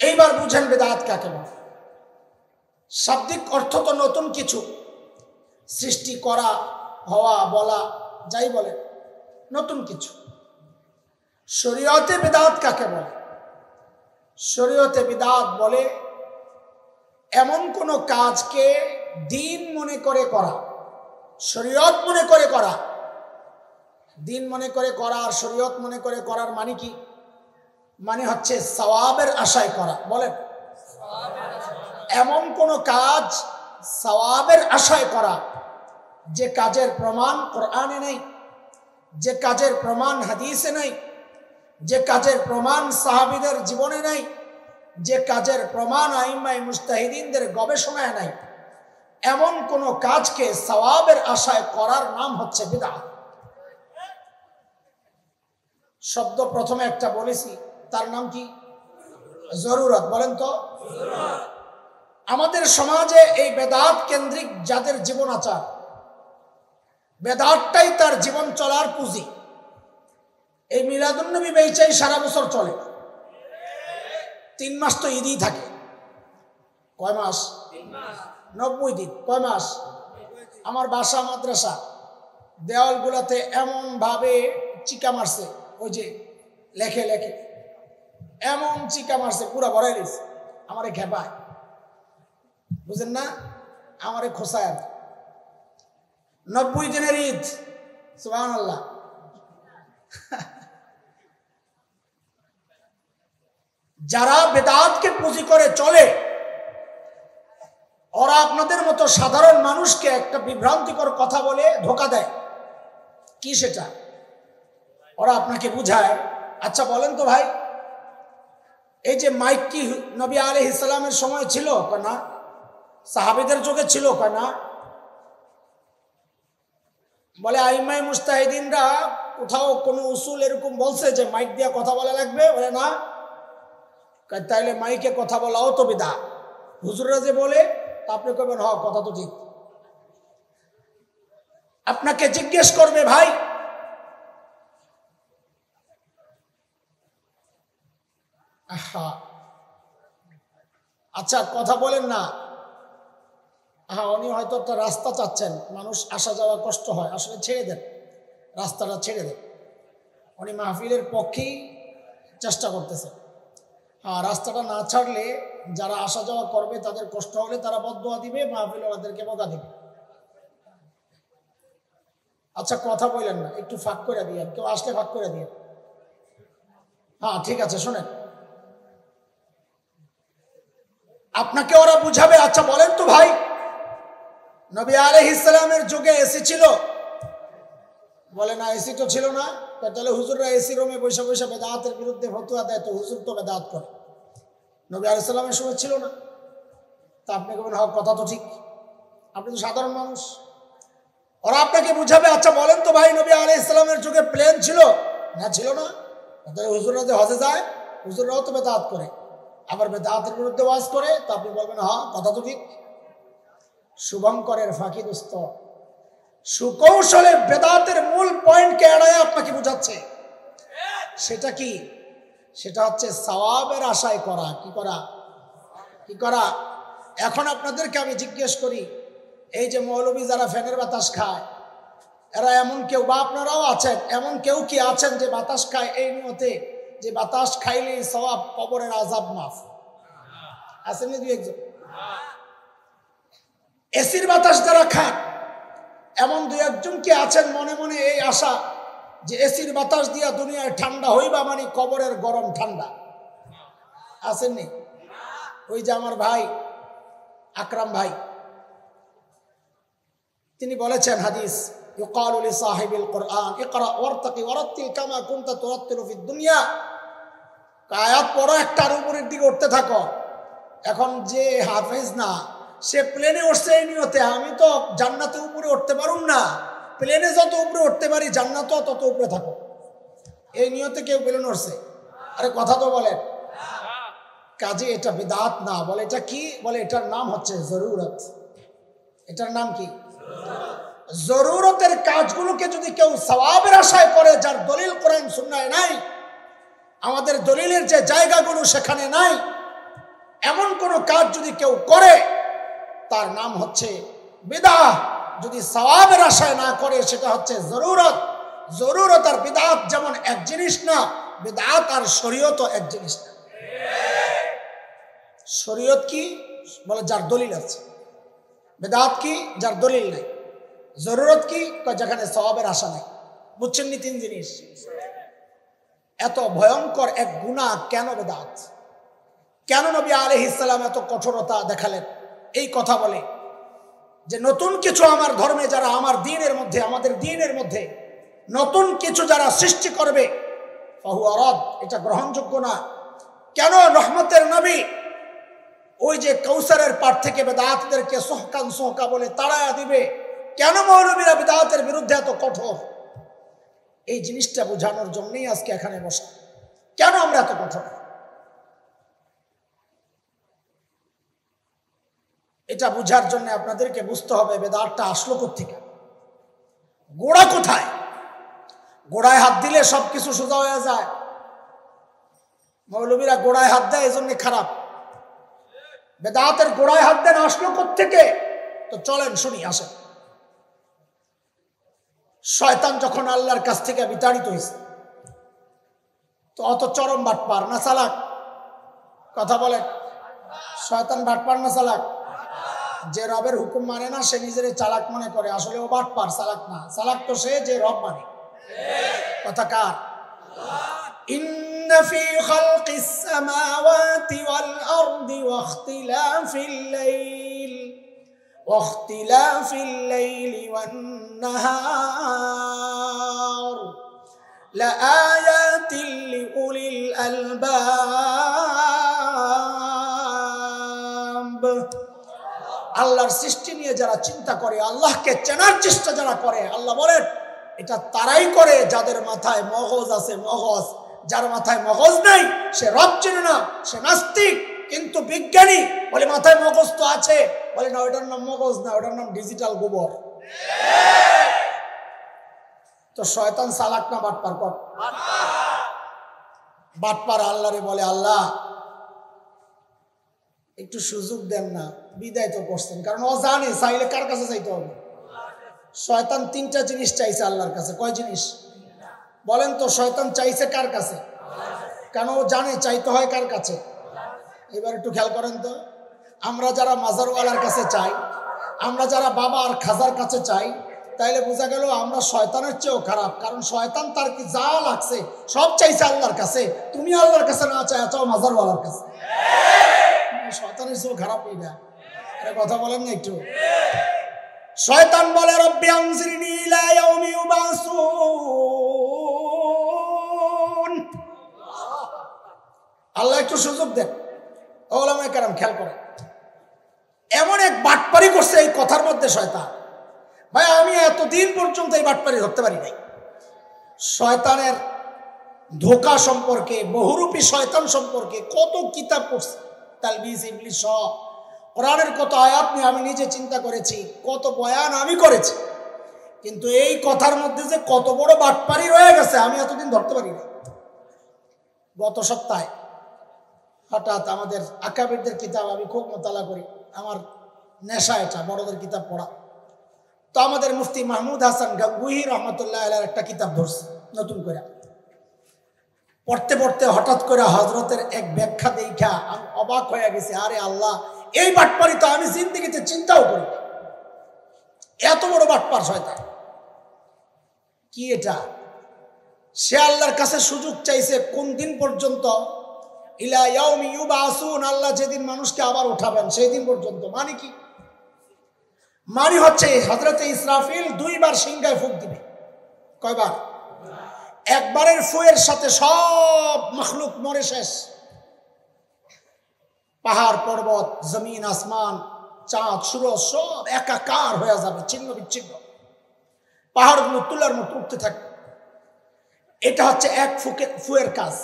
এইবার বুঝেন বিদআত কাকে বলে। শাব্দিক অর্থ তো নতুন কিছু সৃষ্টি করা, হওয়া, বলা, যাই বলে নতুন কিছু। শরীয়তে বিদআত কাকে বলে? শরীয়তে বিদআত বলে এমন কোন কাজকে দিন মনে করে করা, শরীয়ত মনে করে করা। দিন মনে করে করা আর শরীয়ত মনে করে করার মানে কি? মানে হচ্ছে সওয়াবের আশায় করা। বলেন, এমন কোন কাজ সওয়াবের আশায় করা যে কাজের প্রমাণ কোরআনে নেই, যে কাজের প্রমাণ হাদিসে নেই, যে কাজের প্রমাণ সাহাবীদের জীবনে নেই, যে কাজের প্রমাণ আইম্মায়ে মুজতাহিদিনদের গবেষণায় নাই, এমন কোন কাজকে সওয়াবের আশায় করার নাম হচ্ছে বিদআত। শব্দ প্রথমে একটা বলেছি, তার নাম কি? জরুরত। বলেন তো, আমাদের সমাজে এই বেদাত কেন্দ্রিক যাদের জীবন আচার, বেদাতটাই তার জীবন চলার পুঁজি। এই মিলাদুন্নবী বেচাই সারা বছর চলে, 3 মাস তো ঈদই থাকে। কয় মাস? 90 দিন। কয় মাস? আমার বাসা মাদ্রাসা দেওয়ালগুলাতে এমন ভাবে চিকা মারছে, ওই যে লেখে লেখে এমন চিকা মারছে, পুরা ভরাই দিয়েছে। আমারে খেপায়, বুঝেন না, আমারে খোসায়। 90 দিনের ঈদ, সুবহানাল্লাহ। যারা বেদাতকে পুঁজি করে চলে, ওরা আপনাদের মতো সাধারণ মানুষকে একটা বিভ্রান্তিকর কথা বলে ধোঁকা দেয়। কি সেটা? ওরা আপনাকে বুঝায়, আচ্ছা বলেন তো ভাই, এই যে মাইক কি নবী আলাইহিস সালামের সময় ছিল? কয় না। সাহাবীদের যুগে ছিল? কয় না। বলে আইম্মায়ে মুজতাহিদিনরা কোথাও কোনো উসুল এরকম বলছে যে মাইক দিয়ে কথা বলা লাগবে? বলে না। তাইলে মাইকে কথা বলাও তো বিদআত। হুজুররা যে বলে, আপনি কবেন হ, কথা তো ঠিক। আপনাকে জিজ্ঞেস করবে, ভাই আচ্ছা কথা বলেন না। উনি হয়তো একটা রাস্তা চাচ্ছেন, মানুষ আসা যাওয়া কষ্ট হয়, আসলে ছেড়ে দেন, রাস্তাটা ছেড়ে দেন। উনি মাহফিলের পক্ষেই চেষ্টা করতেছেন। রাস্তাটা না ছাড়লে যারা আসা যাওয়া করবে তাদের কষ্ট হলে তারা বদদুয়া দিবে, মাহফিল ওদেরকে বকা দিবে। আচ্ছা কথা বলেন না, একটু ফাঁক করে দিয়ে, কেউ আসলে ফাঁক করে দিয়ে। ঠিক আছে, শোনেন, আপনাকে ওরা বুঝাবে। আচ্ছা বলেন তো ভাই, নবী আলাইহিস সালামের যুগে এসি ছিল? বলে না, এসি তো ছিল না। তাহলে হুজুররা এসি রুমে বসে বসে বেদাতের বিরুদ্ধে ফতোয়া দেয়, তো হুজুর তো বেদাত করে। নবী আলাইহিস সালামের সময় ছিল না। তা আপনি বলবেন হক, কথা তো ঠিক, আপনি তো সাধারণ মানুষ। ওরা আপনাকে বুঝাবে, আচ্ছা বলেন তো ভাই, নবী আলাইহিস সালামের যুগে প্লেন ছিল? না, ছিল না। তাহলে হুজুররা যে হজে যায়, হুজুররাও তো বেদাত করে, আবার বেদাতের বিরুদ্ধে ওয়াজ করে। তা আপনি বলবেন হ্যাঁ, কথা তো ঠিক। শুভঙ্করের ফাঁকি দোস্ত সুকৌশলে বেদাতের মূল পয়েন্টকে এড়ায় আপনাকে বুঝাচ্ছে। সেটা কি? সেটা হচ্ছে সওয়াবের আশায় করা। কি করা? কি করা? এখন আপনাদেরকে আমি জিজ্ঞেস করি, এই যে মৌলবী যারা ফ্যানের বাতাস খায়, এরা এমন কেউ, বা আপনারাও আছেন, এমন কেউ কি আছেন যে বাতাস খায় এই নিয়তে যে বাতাস খাইলেই সওয়াব, কবরের আযাব মাফ? আসেননি দুই একজন? এসির বাতাস যারা খান, এমন দুই একজন কি আছেন মনে মনে এই আশা যে এসির বাতাস দিয়া দুনিয়ায় ঠান্ডা হইবা মানে কবরের গরম ঠান্ডা? আসেননি? ওই যে আমার ভাই আকরাম ভাই, তিনি বলেছেন হাদিস, ইউকালু লিসাহিবিল কুরআন ইকরা ওয়ারতাকি ওয়ারাত্তিল কামা কুনতা তুরাত্তিলু ফিদ দুনিয়া। আয়াত পড়ো, একটার উপরের দিকে উঠতে থাকো। এখন যে হাফেজ না, সে প্লেনে উঠছে এই নিয়তে, আমি তো জান্নাতে উপরে উঠতে পারুম না, প্লেনে যত উপরে উঠতে পারি জান্নাতও তত উপরে থাকো, এই নিয়তে কেউ প্লেনে উঠছে। আরে কথা তো বলেন। কাজে এটা বিদআত না। বলে এটা কি? বলে এটার নাম হচ্ছে জরুরত। এটার নাম কি? জরুরতের কাজগুলোকে যদি কেউ সওয়াবের আশায় করে, যার দলিল কোরআন সুন্নায় নাই, আমাদের দলিলের যে জায়গাগুলো সেখানে নাই, এমন কোন কাজ যদি কেউ করে তার নাম হচ্ছে বিদআত। যদি সওয়াবের আশায় না করে সেটা হচ্ছে জরুরত। জরুরত আর বিদআত যেমন এক জিনিস না, বিদআত আর শরীয়ত এক জিনিস না। শরীয়ত কি বলে? যার দলিল আছে। বিদআত কি? যার দলিল নাই। জরুরত কি? যেখানে সওয়াবের আশা নাই। বুঝছেন নি? তিন জিনিস। এত ভয়ঙ্কর এক গুনাহ কেন বিদআত? কেন নবী আলাইহিস সালাম এত কঠোরতা দেখালেন এই কথা বলে যে নতুন কিছু আমার ধর্মে যারা আমার দ্বীনের মধ্যে, আমাদের দ্বীনের মধ্যে নতুন কিছু যারা সৃষ্টি করবে ফাহুয়া রাদ, এটা গ্রহণযোগ্য না। কেন রহমতের নবী ওই যে কাউসারের পার থেকে বিদআতদেরকে সোহকান সোহকা বলে তাড়ায়া দিবে? কেন মৌলবীরা বিদআতের বিরুদ্ধে এত কঠোর? এই জিনিসটা বোঝানোর জন্যই আজকে এখানে বসা। কেন আমরা এত কঠোর? এটা বুঝার জন্য আপনাদেরকে বুঝতে হবে বিদআতটা আসলো কোত্থেকে, গোড়া কোথায়। গোড়ায় হাত দিলে সবকিছু সোজা হয়ে যায়। মৌলবীরা গোড়ায় হাত দেয়, এই জন্য খারাপ। বিদআতের গোড়ায় হাত দেন, আসলো কোত্থেকে? তো চলেন শুনি, আসেন। শয়তান যখন আল্লাহর কাছ থেকে বিতাড়িত হয়েছে, তো অত চরম বাটপার না চালাক? কথা বলেন, শয়তান বাটপার না চালাক? যে রবের হুকুম মানে না সে নিজের চালাক মনে করে, আসলে ও বাটপার, চালাক না। চালাক তো সে যে রব মানে। কথা কার? ইন্না ফি খালকিস সামাওয়াতি ওয়াল আরদি ওয়াখতিলাফিল লাইলি ওয়ান নাহার লাআয়াতিন লিউলিল আলবাব। আল্লাহর সৃষ্টি নিয়ে যারা চিন্তা করে, আল্লাহকে চেনার চেষ্টা যারা করে, আল্লাহ বলেন এটা তারাই করে যাদের মাথায় মগজ আছে। মগজ, যার মাথায় মগজ নাই সে রব চেনে না, সে নাস্তিক। কিন্তু বিজ্ঞানী বলে মাথায় মগজ তো আছে, বলে না ওটার নাম মগজ না, ওটার নাম ডিজিটাল গোবর। তো শয়তান চালাক না বাটপার? বাটপার আল্লাহরে বলে আল্লাহ একটু সুযোগ দেন না, বিদায় তো করছেন। কারণ ও জানে চাইলে কার কাছে চাইতে হবে। শয়তান তিনটা জিনিস চাইছে আল্লাহর কাছে। কয় জিনিস বলেন তো? শয়তান চাইছে কার কাছে? কেন? ও জানে চাইতে হয় কার কাছে। এবার একটু খেয়াল করেন তো, আমরা যারা মাজারওয়ালার কাছে চাই, আমরা যারা বাবা আর খাজার কাছে চাই, তাইলে বোঝা গেল আমরা শয়তানের চেয়েও খারাপ। কারণ শয়তান তার কি যা লাগছে সব চাইছে আল্লাহর কাছে। তুমি আল্লাহর কাছে না চাও মাজারওয়ালার কাছে। শয়তানের চেয়েও খারাপ এইটা। এটা কথা বলেন না একটু? শয়তান বলে রব্বি আনজিরনি ইলা ইয়াউমি ইউবাসুন। আল্লাহ একটু সুযোগ দেন। ওলামায়ে কেরাম খেয়াল করেন, এমন এক বাটপারি করছে এই কথার মধ্যে শয়তান। ভাই আমি এতদিন পর্যন্ত এই বাটপারি ধরতে পারি নাই। শয়তানের ধোঁকা সম্পর্কে, বহুরূপী শয়তান সম্পর্কে কত কিতাব পড়ছি, তালবিস ইবলিস সহ কোরআনের কত আয়াত নিয়ে আমি নিজে চিন্তা করেছি, কত বয়ান আমি করেছি। কিন্তু এই কথার মধ্যে যে কত বড় বাটপারি রয়ে গেছে আমি এতদিন ধরতে পারি না। গত সপ্তাহে হঠাৎ আমাদের আকাবিরদের কিতাব আমি খুব মোতালা করি, আমার নেশা এটা বড়দের কিতাব পড়া। তো আমাদের মুফতি মাহমুদ হাসান গাঙ্গুহি রহমতুল্লাহ আলাইহির একটা কিতাব ধরছে নতুন করে। পড়তে পড়তে হঠাৎ করে হজরতের এক ব্যাখ্যা দেখা আমি অবাক হয়ে গেছি। আরে আল্লাহ, এই বাটপারি তো আমি জিন্দেগিতে চিন্তাও করি। এত বড় বাটপার শয়তান। কি এটা? সে আল্লাহর কাছে সুযোগ চাইছে কোন দিন পর্যন্ত? ইলা ইয়াউমি ইউবাসুন, আল্লাহ যেদিন মানুষকে আবার উঠাবেন সেই দিন পর্যন্ত। মানে কি? মানে হচ্ছে হযরতে ইসরাফিল দুইবার সিংহায় ফুঁক দিবে। কয়বার? একবারের ফুয়ের সাথে সব মখলুক মরে শেষ। পাহাড় পর্বত, জমিন আসমান, চাঁদ সূরজ সব একাকার হয়ে যাবে, ছিন্ন বিচ্ছিন্ন। পাহাড়গুলো তুলার মতো উঠতে থাকবে। এটা হচ্ছে এক ফুয়ের কাজ।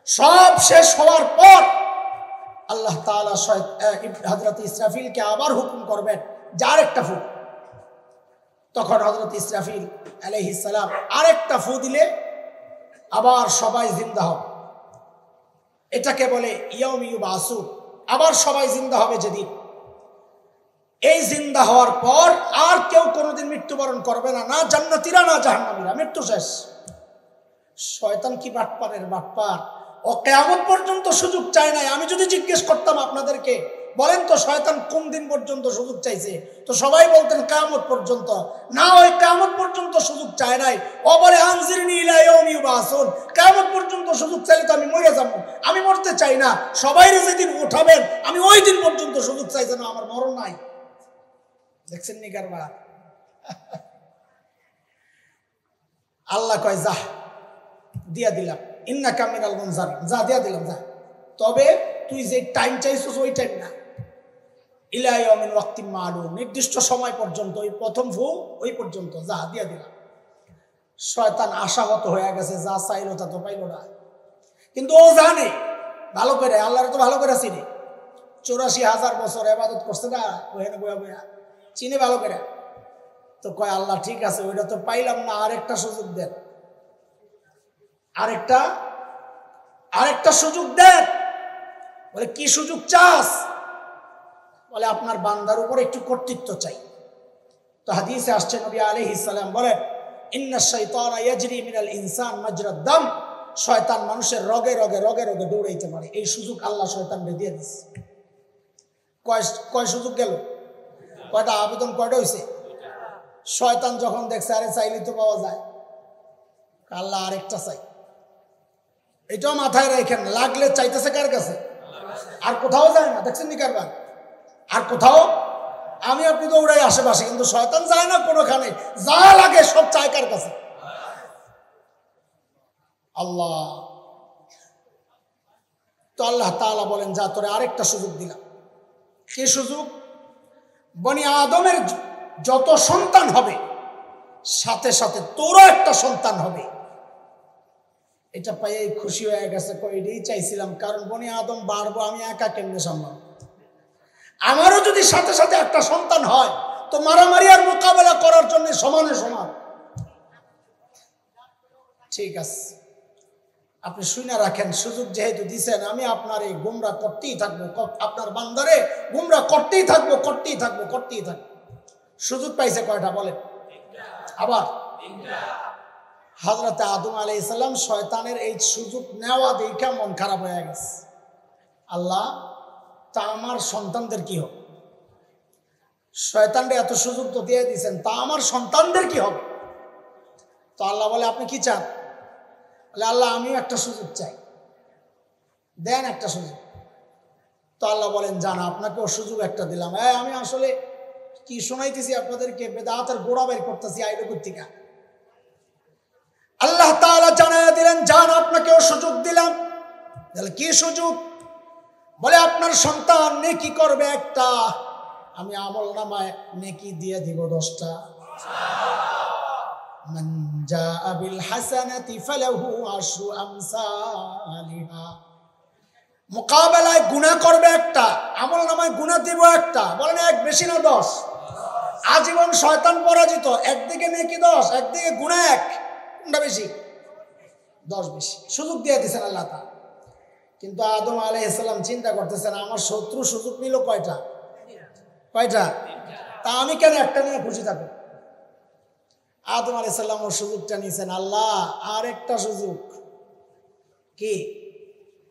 সব শেষ হওয়ার পর আল্লাহ তাআলা হযরত ইসরাফিলকে আবার হুকুম করবেন যার একটা ফু। তখন হযরত ইসরাফিল আলাইহিস সালাম আরেকটা ফু দিলে আবার সবাই জিন্দা হবে। এটাকে বলে ইয়াউমি ইউবাসুন। আবার সবাই জিন্দা হবে যেদিন, এই জিন্দা হওয়ার পর আর কেউ কোনোদিন মৃত্যুবরণ করবে না, না জান্নাতীরা না জাহান্নামীরা, মৃত্যু শেষ। শয়তান কি বাটপারের বাটপার, ও কিয়ামত পর্যন্ত সুযোগ চায় নাই। আমি যদি জিজ্ঞেস করতাম আপনাদেরকে, বলেন তো শয়তান কোন দিন পর্যন্ত সুযোগ চাইছে, তো সবাই বলতেন কিয়ামত পর্যন্ত। না, ওই কিয়ামত পর্যন্ত সুযোগ চায় নাই। ও বলে আনজিরনি ইলা ইয়াউমি ইউবাসুন, কিয়ামত পর্যন্ত সুযোগ চাইলে তো আমি মরে যাব, আমি মরতে চাই না। সবাইরে যেদিন উঠাবেন আমি ওই দিন পর্যন্ত সুযোগ চাইছে না, আমার মরণ নাই। দেখছেন নি কারবার? আল্লাহ কয় যা দিয়া দিলাম, ইন্নাকা মিনাল মুনজারিন, যা দিয়া দিলাম যা। তবে তুই যে টাইম চাইছিস ওই টাইম না, ইলা ইয়াউমিন ওয়াক্তিন মালুম, নির্দিষ্ট সময় পর্যন্ত, ওই প্রথম ফু ওই পর্যন্ত যা দিয়া দিলাম। শয়তান আশাহত হয়ে গেছে, যা চাইলো তা তো পাইল না। কিন্তু ও জানে ভালো করে, আল্লাহর তো ভালো করে চিনে, 84,000 বছর ইবাদত করছে না ওখানে বয়া বয়া, চিনে ভালো করে। তো কয় আল্লাহ ঠিক আছে, ওইটা তো পাইলাম না, আরেকটা সুযোগ দেন, আরেকটা সুযোগ দেন। বলে কি সুযোগ চাস? বলে আপনার বান্দার উপর একটু কর্তৃত্ব চাই। তো হাদিসে আসছে নবী আলাইহিস সালাম বলেন, ইন্নাশ শাইতানা ইয়াজরি মিনাল ইনসান মাজরাদ দাম, শয়তান মানুষের রগে রগে রগে রগে দৌড়াইতে পারে। এই সুযোগ আল্লাহ শয়তানকে দিয়ে দিয়েছে। কয় সুযোগ গেল? কয়টা আবেদন, কয়টা হয়েছে? শয়তান যখন দেখছে আরে চাইলে তো পাওয়া যায়, আল্লাহ আরেকটা চাই। এটাও মাথায় রেখেন, লাগলে চাইতেছে কার কাছে? আর কোথাও যায় না। দেখছেন নি কারবার? আর কোথাও আমি আপনি তো ওরাই আশেপাশে, কিন্তু শয়তান যায় না কোনোখানে, যা লাগে সব চায় কার কাছে? আল্লাহ। তো আল্লাহ তাআলা বলেন, যা তোরে আরেকটা সুযোগ দিলাম। কি সুযোগ? বনি আদমের যত সন্তান হবে সাথে সাথে তোরও একটা সন্তান হবে। এটা পাইয়ে খুশি হয়ে গেছে, এটাই চাইছিলাম, কারণ বনি আদম বাড়বো, আমি একা কেমনে সম্ভব? আমারও যদি সাথে সাথে একটা সন্তান হয় তো মারামারি আর মোকাবেলা করার জন্য সমানে সমান। ঠিক আছে, আপনি শুনে রাখেন, সুযোগ যেহেতু দিচ্ছেন, আমি আপনার এই গুমরা করতেই থাকবো, আপনার বান্দারে গুমরা করতেই থাকবো, করতেই থাকবো, করতেই থাকবো। সুযোগ পাইছে কয়টা বলেন? আবার হযরত আদম আলাইহিস সালাম শয়তানের এই সুযোগ নেওয়া দেখে মন খারাপ হয়ে গেছে। আল্লাহ, তা আমার সন্তানদের কি হবে? শয়তানরে এত সুযোগ তো দিয়ে দিয়েছেন, তা আমার সন্তানদের কি হবে? তো আল্লাহ বলে, আপনি কি চান? বলে, আল্লাহ আমিও একটা সুযোগ চাই, দেন একটা সুযোগ। তো আল্লাহ বলেন, জানা আপনাকেও সুযোগ একটা দিলাম। আমি আসলে কি শোনাইতেছি আপনাদেরকে, বেদাতের গোড়া বের করতেছি আইডকুর থেকে। আল্লাহ তাআলা জানায়া দিলেন, জান আপনাকেও সুযোগ দিলাম। তাহলে কি সুযোগ? বলে, আপনার সন্তান নেকি করবে একটা, আমি আমল নামায় নেকি দিয়ে দিব 10টা। মান জাআ বিল হাসানাতি ফালাহু আশরু আমসালিহা। মোকাবেলায় গুনাহ করবে একটা, আমল নামায় গুনাহ দিব একটা। বলেন এক বেশি না 10? আজীবন শয়তান পরাজিত, একদিকে নেকি 10, একদিকে গুনাহ 1, কোনটা বেশি? 10 বেশি। সুযোগ দিয়ে দিয়েছেন আল্লাহ তাআলা। কিন্তু আদম আলাইহিস সালাম চিন্তা করতেছেন, আমার শত্রু সুযোগ নিল কয়টা? তা আমি কেন একটা নিয়ে খুশি থাকবো? আদম আলাইহিস সালাম ওর সুযোগটা নিয়েছেন। আল্লাহ আর একটা সুযোগ। কি?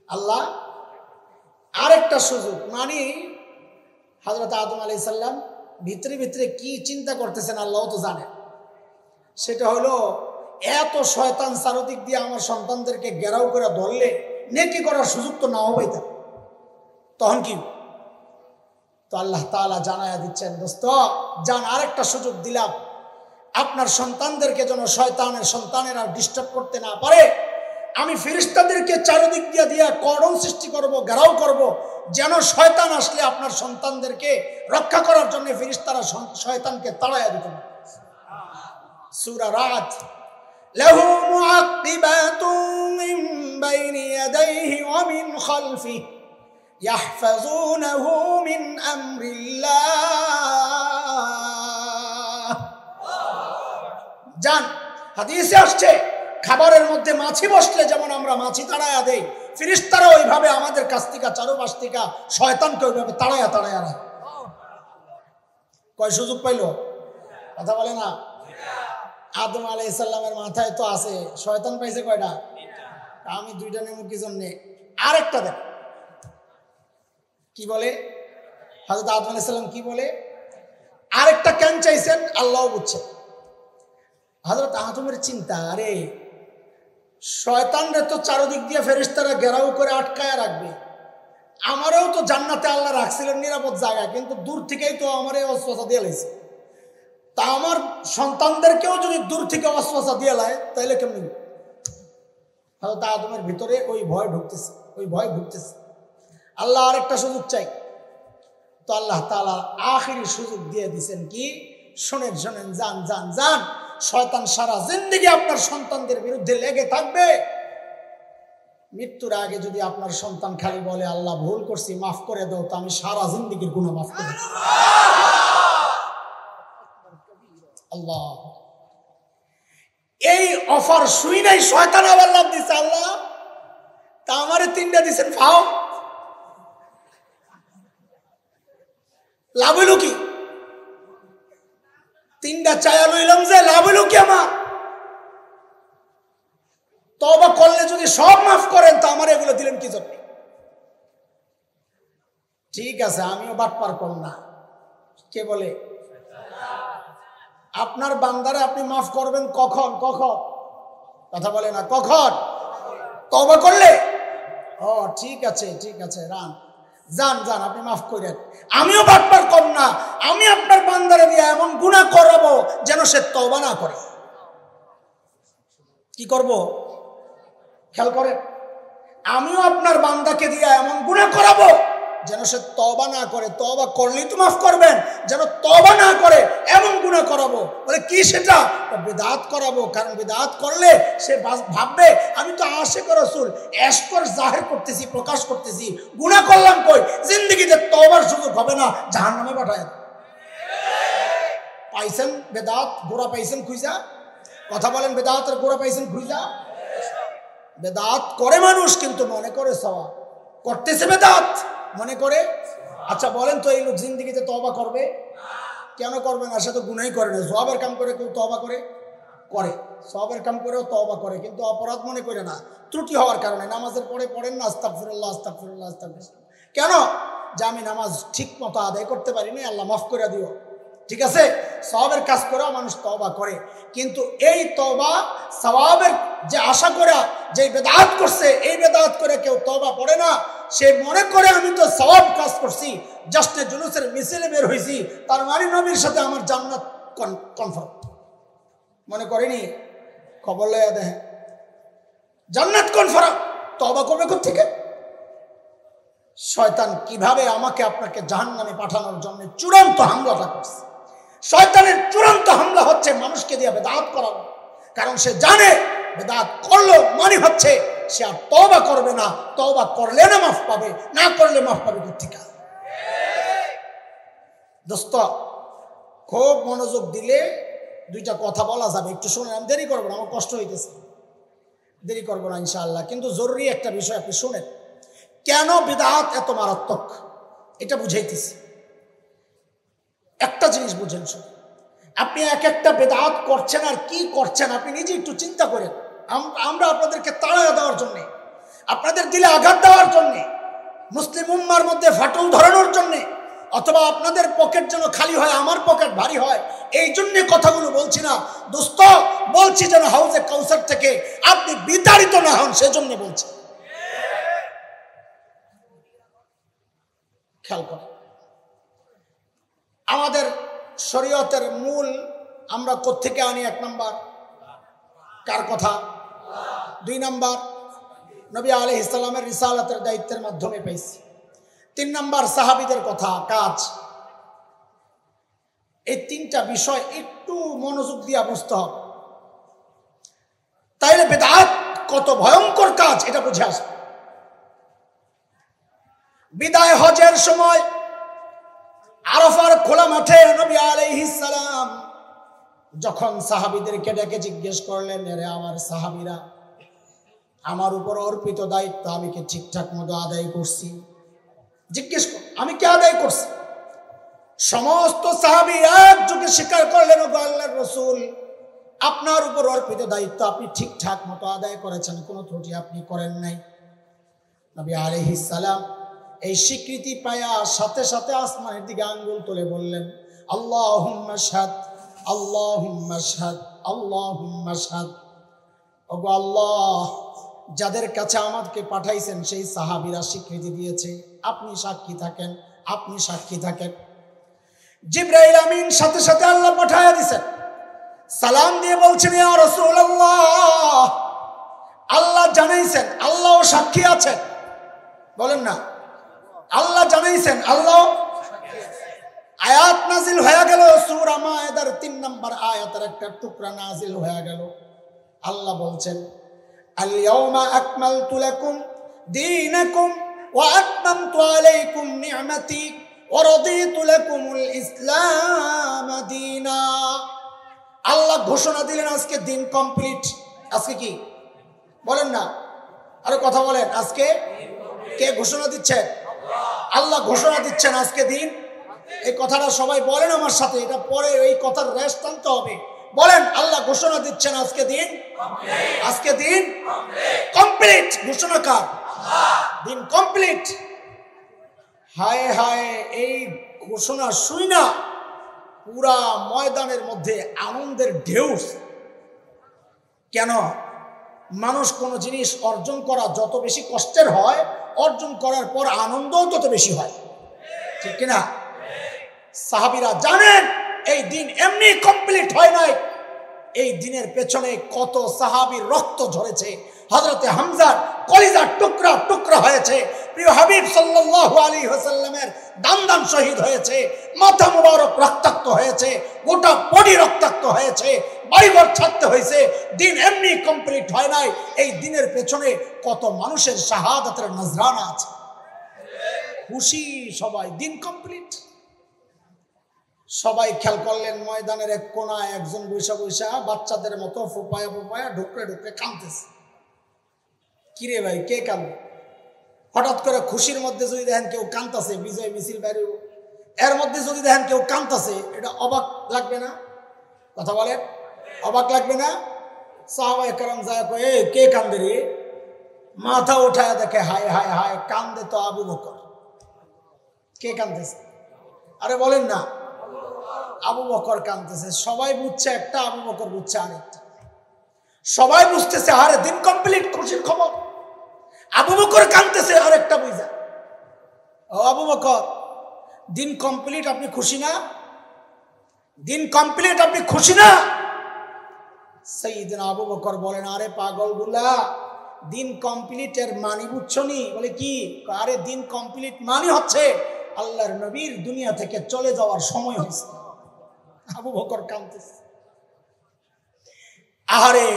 আল্লাহ আর একটা সুযোগ মানে হযরত আদম আলাইহিস সালাম ভিতরে ভিতরে কি চিন্তা করতেছেন আল্লাহ তো জানেন। সেটা হলো, এত শয়তান চারদিক দিয়ে আমার সন্তানদেরকে ঘেরাও করে ধরলে নেকি করার সুযোগ তো নাও পাইতা, তখন কি? তো আল্লাহ তাআলা জানায়া দিচ্ছেন, দোস্ত জান আরেকটা সুযোগ দিলাম, আপনার সন্তানদেরকে যেন শয়তানের সন্তানের আর ডিস্টার্ব করতে না পারে, আমি ফেরেশতাদেরকে চারদিক দিয়ে দিয়ে কর্ডন সৃষ্টি করব, ঘেরাও করব, যেন শয়তান আসলে আপনার সন্তানদেরকে রক্ষা করার জন্য ফেরেশতারা শয়তানকে তাড়াইয়া দিতে পারে। সূরা রাত, লাহু মুআক্কিবাতুন মিন বাইনি ইয়াদাইহি ওয়া মিন খালফিহি ইয়াহফাযুনাহু মিন আমরিল্লাহ। জান হাদিসে আসছে, খাবারের মধ্যে মাছি বসলে যেমন আমরা মাছি তাড়ায়া দেই, ফেরেশতারা ওইভাবে আমাদের কাছ থেকে চারপাশ থেকে শয়তানকে ওইভাবে তাড়ায়া তাড়ায়া রাখে। কয় সুযোগ পাইলো? কথা বলে না? আদম আলাইহিস সালামের মাথায় তো আছে, শয়তান পাইছে কয়টা? আমি দুইটা নেমু কি জন্যে? আরেকটা দেখ কি বলে হযরত আদম আলাইহিস সালাম কি বলে, আরেকটা কেন চাইছেন আল্লাহ বুঝছেন। হযরত আদমের চিন্তা, আরে শয়তানরে তো চারদিক দিয়ে ফেরেশতারা ঘেরাও করে আটকায় রাখবে, আমারও তো জান্নাতে আল্লাহ রাখছিলেন নিরাপদ জায়গা, কিন্তু দূর থেকেই তো আমারে অস্ত্রসা দিয়ে লাইছে, তা আমার সন্তানদেরকেও যদি দূর থেকে অস্ত্রসা দিয়ে লায় তাইলে কেমন? হযরত আদমের ভিতরে ওই ভয় ঢুকতেছে, ওই ভয় ঢুকতেছে। আল্লাহ আরেকটা সুযোগ চাই, তো আল্লাহ তাআলা আখিরি সুযোগ দিয়ে দিয়েছেন কি? শোনেন শোনেন, যান যান যান, শয়তান সারা জিন্দেগি আপনার সন্তানদের বিরুদ্ধে লেগে থাকবে। মৃত্যুর আগে যদি আপনার সন্তান খালি বলে আল্লাহ ভুল করছি মাফ করে দাও, তো আমি সারা জিন্দেগির গুনাহ মাফ করে দেব। আল্লাহ এই অফার শুই নাই, শয়তান আবার লাভ দিছে, আল্লাহ তা আমারে তিনটা দিছেন, ফাও লাভ হইল কি? তিনটা চায়া লইলাম যে লাভ হইল কি? আমার তওবা করলে যদি সব মাফ করেন তো আমার এগুলো দিলেন কি জন্য? ঠিক আছে, আমিও বাটপার করব না। কে বলে? আপনার বান্দারে আপনি মাফ করবেন কখন? কখন? কথা বলে না, কখন? তওবা করলে। ও ঠিক আছে ঠিক আছে, রান যান যান, আপনি মাফ করেন। আমিও বাটপার করব না, আমি আপনার বান্দারে দিয়ে এমন গুনাহ করাবো যেন সে তওবা না করে। কি করব? খেয়াল করেন, আমিও আপনার বান্দাকে দিয়ে এমন গুনাহ করাবো যেন সে তওবা না করে। তওবা করলেই তো মাফ করবেন, যেন তওবা না করে এমন গুনাহ করাবো। বলে কি সেটা? বিদআত করাবো, কারণ বিদআত করলে সে ভাববে আমি তো আশিক রাসূল, এশকর জাহির করতেছি, প্রকাশ করতেছি, গুনাহ করলাম কই, জিন্দেগিতে তওবার সুযোগ হবে না, জাহান্নামে পাঠায়। পাইছেন বিদআত গোড়া পাইছেন খুঁজা? কথা বলেন, বিদআতের গোড়া পাইছেন খুঁজা? বেদাত করে মানুষ কিন্তু মনে করে সওয়াব করতেছে, বেদাত মনে করে। আচ্ছা বলেন তো, এই লোক জিন্দেগিতে তওবা করবে? কেন করবে না? সে তো গুনাহই করে না। সওয়াবের কাম করে কেউ তওবা করে? করে। সওয়াবের কাম করেও তওবা করে, কিন্তু অপরাধ মনে করে না, ত্রুটি হওয়ার কারণে। নামাজের পরে পড়েন না আস্তাগফিরুল্লাহ আস্তাগফিরুল্লাহ আস্তাগফিরুল্লাহ, কেন? যে আমি নামাজ ঠিক মতো আদায় করতে পারিনি, আল্লাহ মাফ করে দিও। ঠিক আছে, সওয়াবের কাজ করেও মানুষ তওবা করে, কিন্তু এই তওবা সওয়াবের যে আশা করা, যে বেদাত করছে, এই বেদাত করে কেউ তওবা পড়ে না। সে মনে করে আমি তো সওয়াব কাজ করছি, জাস্ট জুলুসের মিছিলে বের হইছি, তার মানে নবীর সাথে আমার জান্নাত কনফার্ম। মনে করেনি? খবর লয়া দেখেন, জান্নাত কনফার্ম। তওবা করবে কোথা থেকে? শয়তান কিভাবে আমাকে আপনাকে জাহান্নামে পাঠানোর জন্য চূড়ান্ত হামলাটা করছে। শয়তানের চূড়ান্ত হামলা হচ্ছে মানুষকে দিয়ে বেদাত করানো, কারণ সে জানে বেদাত করলো মানে হচ্ছে সে আর তওবা করবে না, তওবা করলে না মাফ পাবে, না করলে মাফ পাবে কোথেকে? দোস্ত খুব মনোযোগ দিলে দুইটা কথা বলা যাবে, একটু শুনেন। আমি দেরি করবো না, আমার কষ্ট হইতেছে, দেরি করবো না ইনশাআল্লাহ, কিন্তু জরুরি একটা বিষয় আপনি শুনেন। কেন বিদআত এত মারাত্মক এটা বুঝাইতেছি। একটা জিনিস বুঝেন, শুনুন, আপনি এক একটা বিদআত করছেন আর কি করছেন আপনি নিজে একটু চিন্তা করেন। আমরা আপনাদেরকে তাড়া দেওয়ার জন্য, আপনাদের দিলে আঘাত দেওয়ার জন্য, মুসলিম উম্মার মধ্যে ফাটল ধরানোর জন্য, অথবা আপনাদের পকেট যেন খালি হয়, আমার পকেট ভারী হয়, এই জন্য কথাগুলো বলছি না দোস্ত। বলছি যেন হাউজে কাউসার থেকে আপনি বিতাড়িত না হন, সেজন্য বলছি। খেয়াল করেন, আমাদের শরীয়তের মূল আমরা কোত্থেকে আনি? এক নাম্বার কার কথা? 2 নাম্বার নবী আলাইহিস সালামের রিসালাতের দায়িত্বের মাধ্যমে পেয়েছি। 3 নাম্বার সাহাবীদের কথা, কাজ। এই 3টা বিষয় একটু মনোযোগ দিয়ে বুঝতে হবে, তাইলে বিদআত কত ভয়ঙ্কর কাজ এটা বুঝে আসবে। বিদায় হজের সময় আরাফার খোলা মাঠে নবী আলাইহিস সালাম যখন সাহাবীদেরকে ডেকে জিজ্ঞেস করলেন, আরে আমার সাহাবীরা, আমার উপর অর্পিত দায়িত্ব আমি কি ঠিকঠাক মতো আদায় করছি? জিজ্ঞেস কর, আমি কি আদায় করছি? সমস্ত সাহাবী একযোগে স্বীকার করলেন, ওগো আল্লাহর রাসূল, আপনার উপর অর্পিত দায়িত্ব আপনি ঠিকঠাক মতো আদায় করেছেন, কোনো ত্রুটি আপনি করেন নাই। নবী আলাইহিস সালাম এই স্বীকৃতি পায়া সাথে সাথে আসমানের দিকে আঙ্গুল তুলে বললেন, আল্লাহুম্মা শাহাদ, আল্লাহুম্মা শাহাদ, আল্লাহুম্মা শাহাদ। ওগো আল্লাহ, যাদের কাছে আমাকে পাঠাইছেন সেই সাহাবীরা স্বীকৃতি দিয়েছে, আপনি সাক্ষী থাকেন, আপনি সাক্ষী থাকেন। জিবরাইল আমিন সাথে সাথে আল্লাহ পাঠায়া দিয়েছেন, সালাম দিয়ে বলছেন, ইয়া রাসূলুল্লাহ, আল্লাহ জানাইছেন, আল্লাহও সাক্ষী আছেন। বলেন না, আল্লাহ জানাইছেন, আল্লাহ। আয়াত নাজিল হয়ে গেল, সূরা মায়েদার 3 নম্বর আয়াতের একটা টুকরা নাজিল হয়ে গেল। আল্লাহ বলছেন, আল ইয়াউমা আকমালতু লাকুম দীনাকুম ওয়া আতমামতু আলাইকুম নি'মাতি ওয়া রাদিতু লাকুমুল ইসলাম দীনা। আল্লাহ ঘোষণা দিলেন আজকে দিন কমপ্লিট। আজকে কি বলেন না, আরে কথা বলেন, আজকে কে ঘোষণা দিচ্ছেন? আল্লাহ ঘোষণা দিচ্ছেন আজকে দিন। এই কথাটা সবাই বলেন আমার সাথে, এটা পরে এই কথার রেশ টানতে হবে। বলেন, আল্লাহ ঘোষণা দিচ্ছেন আজকে দিন, আজকে দিন কমপ্লিট। ঘোষণা কার? দিন কমপ্লিট। হায় হায়, এই ঘোষণা শুই না পুরা ময়দানের মধ্যে আনন্দের ঢেউ। কেন? মানুষ কোনো জিনিস অর্জন করা যত বেশি কষ্টের হয়, অর্জন করার পর আনন্দও তত বেশি হয়, ঠিক কিনা? সাহাবীরা জানেন এই দিন এমনি কমপ্লিট হয় নাই, এই দিনের পেছনে কত সাহাবীর রক্ত ঝরেছে। হযরতে হামজার কলিজার টুকরা টুকরা হয়েছে, প্রিয় হাবিব সাল্লাল্লাহু আলাইহি ওয়াসাল্লামের দান দান শহীদ হয়েছে, মাথা মুবারক রক্তাক্ত হয়েছে, গোটা বডি রক্তাক্ত হয়েছে, বাড়িঘর ছাড়তে হয়েছে। দিন এমনি কমপ্লিট হয় নাই, এই দিনের পেছনে কত মানুষের শাহাদাতের নজরানা আছে। খুশি সবাই, দিন কমপ্লিট। সবাই খেয়াল করলেন, ময়দানের এক কোনায় একজন বৈশা বৈশা বাচ্চাদের মতো ফোপায়া ফোপায়া ঢুকরে ঢুকরে কাঁদতেছে। কিরে ভাই, কে কাঁদবে? হঠাৎ করে খুশির মধ্যে যদি দেখেন কেউ কাঁদতেছে, বিজয় মিছিল বেরিয়ে, এর মধ্যে যদি দেখেন কেউ কাঁদতেছে, এটা অবাক লাগবে না? কথা বলেন, অবাক লাগবে না? সাহাবায়ে কেরাম যায় কয়ে, কে কান্দে রে? মাথা উঠায় দেখে, হায় হায় হায়, কান্দে তো আবু বকর। কে কাঁদতেছে? আরে বলেন না, আবু বকর কাঁদতেছে। সবাই বুঝছে একটা, আবু বকর বুঝছে আরেকটা। সবাই বুঝতেছে আরে দিন কমপ্লিট, খুশির খবর। আবু বকর কাঁদতেছে আরেকটা বুঝা, ও আবু বকর, দিন কমপ্লিট, আপনি খুশি না? দিন কমপ্লিট, আপনি খুশি না? সাইয়েদনা আবু বকর বলেন, আরে পাগলগুলা, দিন কমপ্লিটের মানে বুঝছো নি? বলে কি? আরে দিন কমপ্লিট মানে হচ্ছে আল্লাহর নবীর দুনিয়া থেকে চলে যাওয়ার সময় হয়েছে। আবু বকর কাঁদতেছে। আরে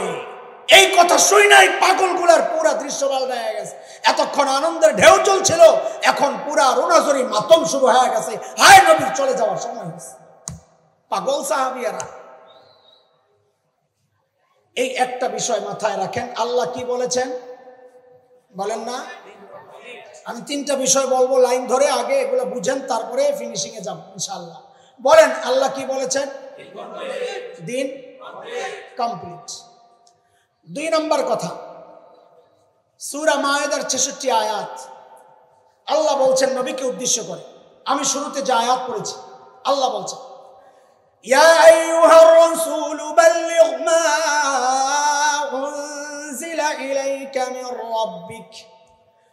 এই কথা শুই নাই, পাগলগুলার পুরা দৃশ্য পাল্টায় গেছে। এতক্ষণ আনন্দের ঢেউ চলছিল, এখন পুরা রোনাজরি মাতম শুরু হয়ে গেছে। হায়, নবীর চলে যাওয়ার সময় হয়েছে। পাগল সাহাবিয়ারা। এই একটা বিষয় মাথায় রাখেন, আল্লাহ কি বলেছেন বলেন না? আমি 3টা বিষয় বলবো লাইন ধরে, আগে এগুলো বুঝেন, তারপরে ফিনিশিং এ যাব ইনশাআল্লাহ। বলেন, আল্লাহ কি বলেছেন? দিন কমপ্লিট। 2 নম্বর কথা, সূরা মায়েদার 66 আয়াত। আল্লাহ বলছেন নবীকে উদ্দেশ্য করে, আমি শুরুতে যে আয়াত পড়েছি, আল্লাহ বলছেন, ইয়া আইয়ুহার রাসূল বাল্লিগ মা উনজিলা ইলাইকা মির রাব্বিক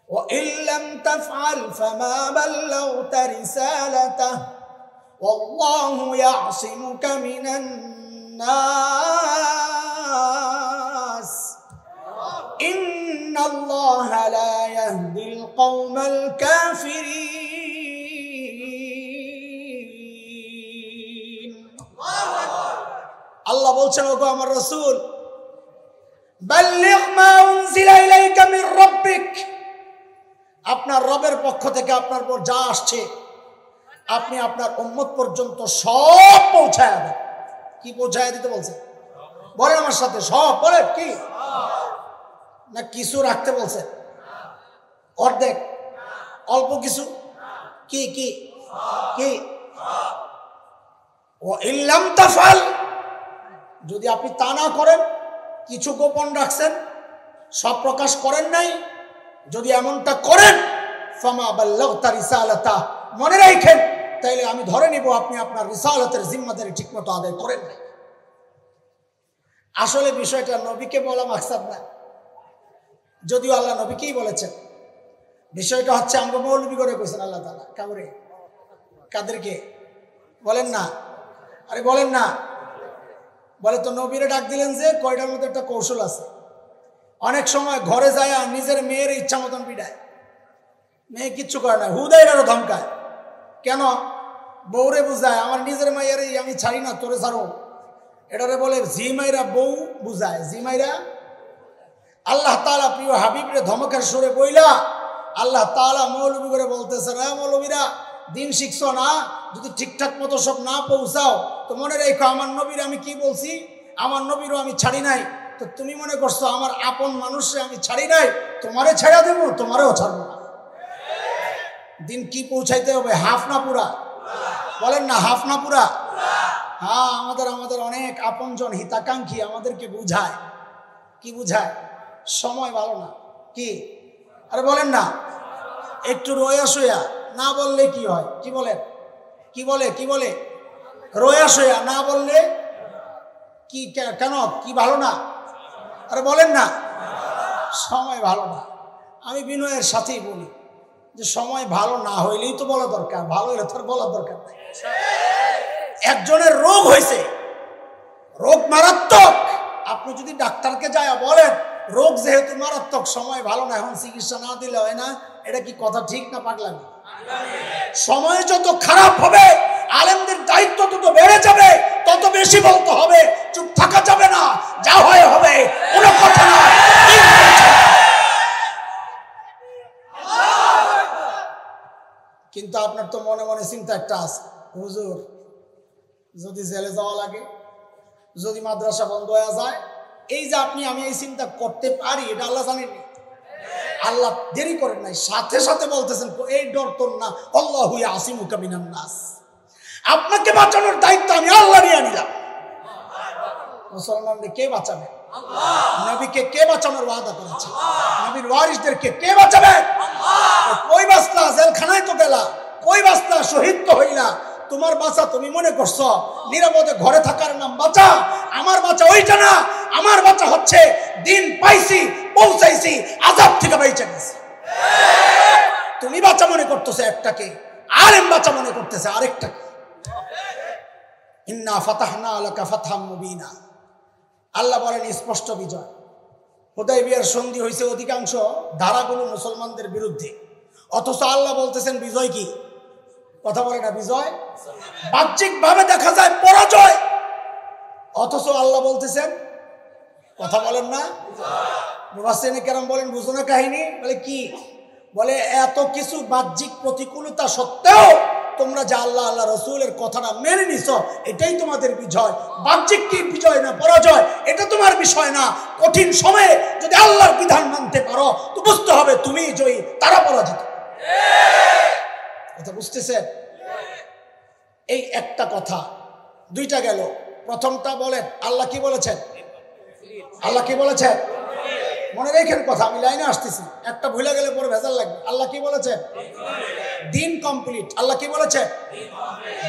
ওয়া ইন লাম তাফআল ফামা বাল্লাগতা রিসালাতাহু ওয়াল্লাহু ইয়াসিমুকা মিনান নাস ইন্নাল্লাহা লা ইয়াহদিল কওমাল কাফিরিন। আল্লাহ বলছেন, ওগো আমার রাসূল, বাল্লিগ মা উনজিলা ইলাইকা মির রাব্বিক, আপনার রবের পক্ষ থেকে আপনার উপর যা আসছে আপনি আপনার উম্মত পর্যন্ত সব পৌঁছায় দেন। কি পৌঁছায় দিতে বলছে? বলেন আমার সাথে, সব। বলেন কি? না কিছু রাখতে বলছে? অর্ধেক, অল্প কিছু? কি কি কি? ও ইল্লাম তাফাল, যদি আপনি তা না করেন, কিছু গোপন রাখছেন, সব প্রকাশ করেন নাই, যদি এমনটা করেন, ফামা বাল্লাগতা রিসালাতা, মনে রাখেন তাইলে আমি ধরে নিব আপনি আপনার রিসালাতের জিম্মাদারি ঠিকমতো আদায় করেন নাই। আসলে বিষয়টা নবীকে বলা মাকসাদ না, যদিও আল্লাহ নবীকেই বলেছেন। বিষয়টা হচ্ছে আমরা মৌলবী করে কইছেন আল্লাহ তাআলা। কাবরে কাদেরকে বলেন না? আরে বলেন না। বলে তো নবীরে ডাক দিলেন যে কয়টার মধ্যে একটা কৌশল আছে। অনেক সময় ঘরে যায় নিজের মেয়ের ইচ্ছা মতন পিড়ায়, মেয়ে কিচ্ছু করে না, হুদাইরারও ধমকায়। কেন? বউরে বুঝায় আমার নিজের মাইয়ারে আমি ছাড়ি না, তোরে ছাড়ো। এটারে বলে জিমাইরা বউ বুঝায়, জিমাইরা। আল্লাহ তাআলা প্রিয় হাবিবরে ধমকের সুরে বইলা আল্লাহ তাআলা মৌলবী করে বলতেছে, না মৌলবীরা দিন শিখছো না, যদি ঠিকঠাক মতো সব না পৌঁছাও তো মনে রেখো আমার নবীর আমি কি বলছি, আমার নবীরও আমি ছাড়ি নাই। তো তুমি মনে করছো আমার আপন মানুষে আমি ছাড়ি নাই, তোমারে ছেড়া দেবো? তোমারেও ছাড়বো না। দিন কি পৌঁছাইতে হবে? হাফ না পুরা? বলেন না, হাফ না পুরা? হ্যাঁ, আমাদের অনেক আপনজন হিতাকাঙ্ক্ষী আমাদেরকে বুঝায়। কি বুঝায়? সময় ভালো না। কি? আরে বলেন না, একটু রোয়া শোয়া না বললে কি হয়? কি বলেন? কি বলে? কি বলে? রোয়া শোয়া না বললে কি? কেন? কি ভালো না? আরে বলেন না, সময় ভালো না। আমি বিনয়ের সাথেই বলি যে সময় ভালো না হইলেই তো বলা দরকার, ভালো হলে তো বলার দরকার নাই। একজনের রোগ হয়েছে, রোগ মারাত্মক, আপনি যদি ডাক্তারকে যায় বলেন রোগ যেহেতু মারাত্মক, সময় ভালো না, এখন চিকিৎসা না দিলে হয় না, এটা কি কথা ঠিক না পাগলামি? সময় যত খারাপ হবে আলেমদের দায়িত্ব তত বেড়ে যাবে, তত বেশি বলতে হবে, চুপ থাকা যাবে না, যা হয় হবে, কোনো কথা না। কিন্তু আপনার তো মনে মনে চিন্তা একটা আছে, হুজুর যদি জেলে যাওয়া লাগে, যদি মাদ্রাসা বন্ধ হয়ে যায়, এই যে আপনি আমি এই চিন্তা করতে পারি, এটা আল্লাহ জানেননি? আল্লাহ দেরি করেন নাই, সাথে সাথে বলতেছেন এই ডর তোর না, আল্লাহু ইয়াসিমুকা মিনান নাস, আপনাকে বাঁচানোর দায়িত্ব আমি আল্লাহ নিয়ে নিলাম। মুসলমানদের কে বাঁচাবে? নবীকে কে বাঁচানোর ওয়াদা করেছে? নবীর ওয়ারিসদেরকে কে বাঁচাবে? কই বাঁচলা? জেলখানায় তো গেলা, কই বাঁচলা? শহীদ তো হইলা, তোমার বাঁচা তুমি মনে করছো নিরাপদে ঘরে থাকার নাম বাঁচা? আমার বাঁচা ওইটা না, আমার বাঁচা হচ্ছে দিন পাইছি, পৌঁছাইছি, আযাব থেকে বেঁচে গেছি। তুমি বাঁচা মনে করতেছে একটাকে, আলেম বাঁচা মনে করতেছে আরেকটাকে। ইন্না ফাতাহনা লাকা ফাতহাম মুবিনা, আল্লাহ বলেন স্পষ্ট বিজয়। হুদায়বিয়ার সন্ধি হয়েছে অধিকাংশ ধারাগুলো মুসলমানদের বিরুদ্ধে, অথচ আল্লাহ বলতেছেন বিজয় কি? কথা বলে না, বিজয় বাহ্যিক ভাবে দেখা যায় পরাজয়, অথচ আল্লাহ বলতেছেন, কথা বলেন না, মুফাসসিরিনে কেরাম বলেন বুঝো না কাহিনী? বলে কি? বলে এত কিছু বাহ্যিক প্রতিকূলতা সত্ত্বেও তোমরা যে আল্লাহ আল্লাহ রসুলের কথাটা মেনে নিছো, এটাই তোমাদের বিজয়। বাহ্যিক কি বিজয় না পরাজয়, এটা তোমার বিষয় না। কঠিন সময়ে যদি আল্লাহর বিধান মানতে পারো তো বুঝতে হবে তুমি জয়ী, তারা পরাজিত। কথা বুঝতেছেন? এই একটা কথা, দুইটা গেল। প্রথমটা বলেন আল্লাহ কি বলেছেন? আল্লাহ কি বলেছেন? মনে রেখেন কথা, আমি লাইনে আসতেছি, একটা ভুলে গেলে পরে ভেজাল লাগবে। আল্লাহ কি বলেছেন? দিন কমপ্লিট। আল্লাহ কি বলেছেন?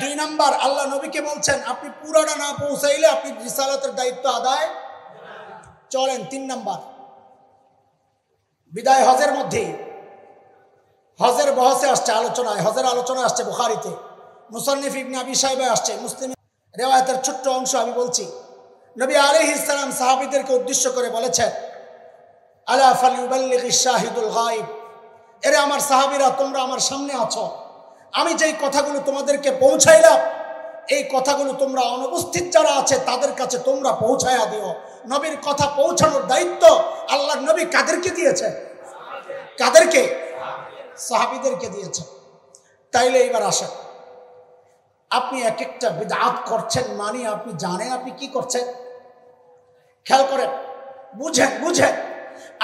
2 নাম্বার, আল্লাহ নবীকে বলছেন আপনি পুরাটা না পৌঁছাইলে আপনি রিসালাতের দায়িত্ব আদায় চলেন। 3 নাম্বার, বিদায় হজের মধ্যে, হজের বহসে আসছে আলোচনায়, হজের আলোচনা আসছে বুখারীতে, মুসান্নিফ ইবনে আবি শাইবা আসছে, মুসলিম রিওয়ায়াতের ছোট্ট অংশ আমি বলছি। নবী আলাইহিস সালাম সাহাবীদেরকে উদ্দেশ্য করে বলেছেন, আলা ফালিউবাল্লিগিশ শাহিদুল গায়ব, এরে আমার সাহাবীরা তোমরা আমার সামনে আছো, আমি যেই কথাগুলো তোমাদেরকে পৌঁছাইলাম এই কথাগুলো তোমরা অনুপস্থিত যারা আছে তাদের কাছে তোমরা পৌঁছায়া দিও। নবীর কথা পৌঁছানোর দায়িত্ব আল্লাহর নবী কাদেরকে দিয়েছেন? কাদেরকে? সাহাবীদেরকে দিয়েছেন। তাইলে এবার আসেন, আপনি এক একটা বিদআত করছেন মানে আপনি জানেন আপনি কি করছেন? খেয়াল করেন, বুঝেন বুঝেন।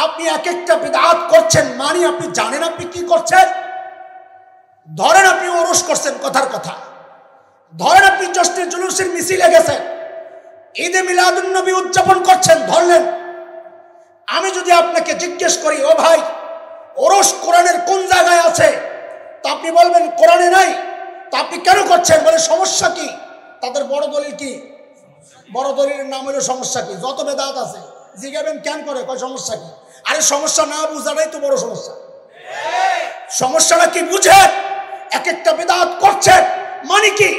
আপনি এক একটা বিদআত করছেন, মানে আপনি জানেন আপনি কি করছেন? ধরেন আপনি ওরস করছেন, কথার কথা, ধরেন আপনি জশ্নে জুলুসের মিছিলে গেছেন, ঈদে মিলাদুন নবী উদযাপন করছেন, ধরলেন। আমি যদি আপনাকে জিজ্ঞেস করি, ও ভাই, ওরস কোরআনের কোন জায়গায় আছে? তা আপনি বলবেন কোরআনে নাই। তা আপনি কেন করছেন? বলে সমস্যা কি? তাদের বড় দলিল কি? বড় দলিলের নাম হলো সমস্যা কি। যত বেদাত আছে জিজ্ঞাবেন কেন করে, কয় সমস্যা কি। আরে সমস্যা না বুঝাটাই তো বড় সমস্যা। সমস্যাটা কি বুঝেন? এক একটা বেদাত করছেন, মানে কি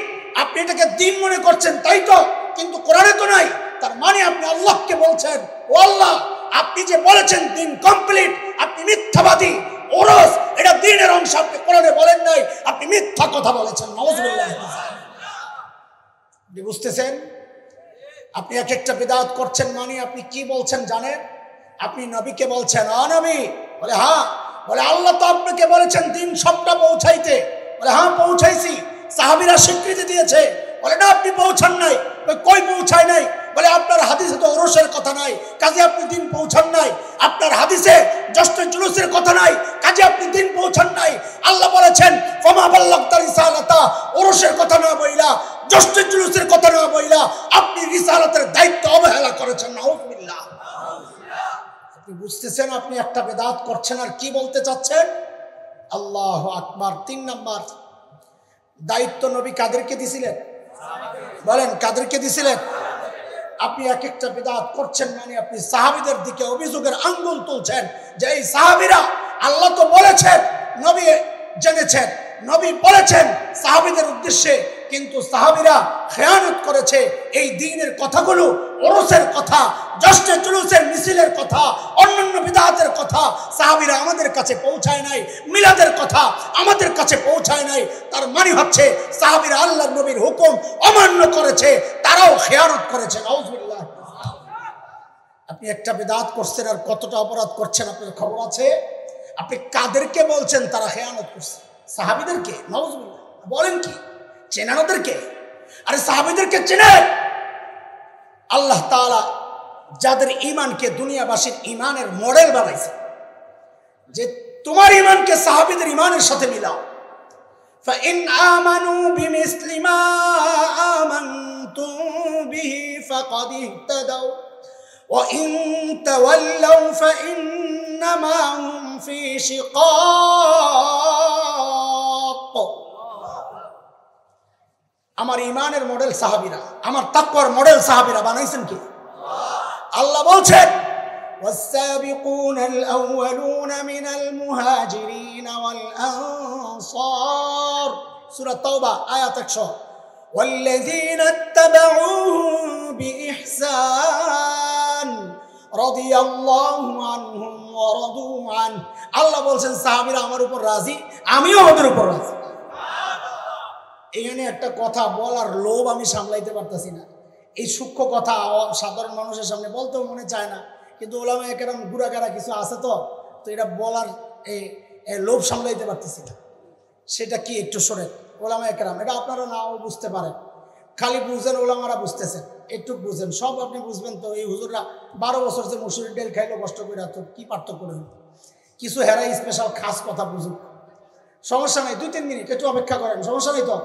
আপনি এটাকে দ্বীন মনে করছেন, তাই তো? কিন্তু কোরআনে তো নাই। তার মানে আপনি আল্লাহকে বলছেন, ও আল্লাহ, আপনি যে বলেছেন দ্বীন কমপ্লিট, আপনি মিথ্যাবাদী। ওরস এটা দ্বীনের অংশ, আপনি কোরআনে বলেন নাই, আপনি মিথ্যা কথা বলেছেন। নাউজুবিল্লাহ। আপনি বুঝতেছেন? আপনি এক একটা বিদআত করছেন, মানে আপনি কি বলছেন জানেন? আপনি নবীকে বলছেন, ও নবী। বলে হ্যাঁ। বলে আল্লাহ তো আপনাকে বলেছেন দ্বীন সবটা পৌঁছাইতে। বলে হ্যাঁ পৌঁছাইছি। সাহাবীরা স্বীকৃতি দিয়েছে। বলে না, আপনি পৌঁছান নাই। কই পৌঁছায় নাই? বলে আপনার হাদিসে তো ওরসের কথা নাই, কাজে আপনি দ্বীন পৌঁছান নাই। আপনার হাদিসে জশ্নে জুলুসের কথা নাই, কাজে আপনি দ্বীন পৌঁছান নাই। আল্লাহ বলেছেন ফামা বাল্লাগতা রিসালাতা, ওরসের কথা না বইলা, জশ্নে জুলুসের কথা না বইলা আপনি রিসালাতের দায়িত্ব অবহেলা করেছেন। নাউজুবিল্লাহ। আপনি বুঝতেছেন আপনি একটা বেদাত করছেন আর কি বলতে চাচ্ছেন? আল্লাহু আকবার। 3 নাম্বার, দায়িত্ব নবী কাদেরকে দিছিলেন? বলেন কাদেরকে দিছিলেন? আপনি এক একটা বিদআত করছেন, মানে আপনি সাহাবীদের দিকে অভিযোগের আঙ্গুল তুলছেন যে এই সাহাবীরা, আল্লাহ তো বলেছেন, নবী জেনেছেন, নবী বলেছেন সাহাবীদের উদ্দেশ্যে, কিন্তু সাহাবীরা খেয়ানত করেছে। এই দ্বীনের কথাগুলো, ওরসের কথা, জশ্নে জুলুসের মিছিলের কথা, অন্যান্য বিদআতের কথা সাহাবীরা আমাদের কাছে পৌঁছায় নাই, মিলাদের কথা আমাদের কাছে পৌঁছায় নাই। তার মানে হচ্ছে সাহাবীরা আল্লাহর নবীর হুকুম অমান্য করেছে, তারাও খেয়ানত করেছে। নাউজুবিল্লাহ। আপনি একটা বিদআত করছেন আর কতটা অপরাধ করছেন আপনার খবর আছে? আপনি কাদেরকে বলছেন তারা খেয়ানত করছে? সাহাবীদেরকে। নাউজুবিল্লাহ। বলেন কি? চেনেন ওদেরকে? আরে সাহাবীদেরকে চেনেন? আল্লাহ তাআলা যাদের ঈমানকে দুনিয়াবাসীর ঈমানের মডেল বানাইছে, যে তোমার ঈমানকে সাহাবীদের ঈমানের সাথে মিলাও। ফাইন আমানু বিমিসলি মা আমানতুম বিহি ফাকাদ ইহতাদাও ওয়া ইন তাওয়াল্লাউ ফাইন্নামা হুম ফি শিকাক। আমার ঈমানের মডেল সাহাবীরা, আমার তাকওয়ার মডেল সাহাবীরা বানাইছেন কি? আল্লাহ বলছেন والسابقون الأولون من المهاجرين والأنصار سورة التوبة آية 100 والذين اتبعوهم بإحسان رضي الله عنهم ورضوا عنه। আল্লাহ বলছেন সাহাবীরা আমার উপর রাজি, আমিও ওদের উপর রাজি। এখানে একটা কথা বলার লোভ আমি সামলাইতে পারতেছি না। এই সূক্ষ্ম কথা সাধারণ মানুষের সামনে বলতেও মনে চায় না, কিন্তু ওলামায়ে কেরাম গুড়াগাড়া কিছু আছে, তো এটা বলার লোভ সামলাইতে পারতেছি না। সেটা কি একটু শোনেন। ওলামায়ে কেরাম, এটা আপনারা নাও বুঝতে পারেন, খালি বুঝেন, ওলামারা বুঝতেছেন, একটু বুঝেন, সব আপনি বুঝবেন তো। এই হুজুররা 12 বছর যে মসুরির ডাল খাইলো কষ্ট করে, তো কি পার্থক্য নেই? কিছু হেরাই স্পেশাল খাস কথা বুঝুক, সমস্যা নেই, 2-3 মিনিট একটু অপেক্ষা করেন, সমস্যা নেই তো।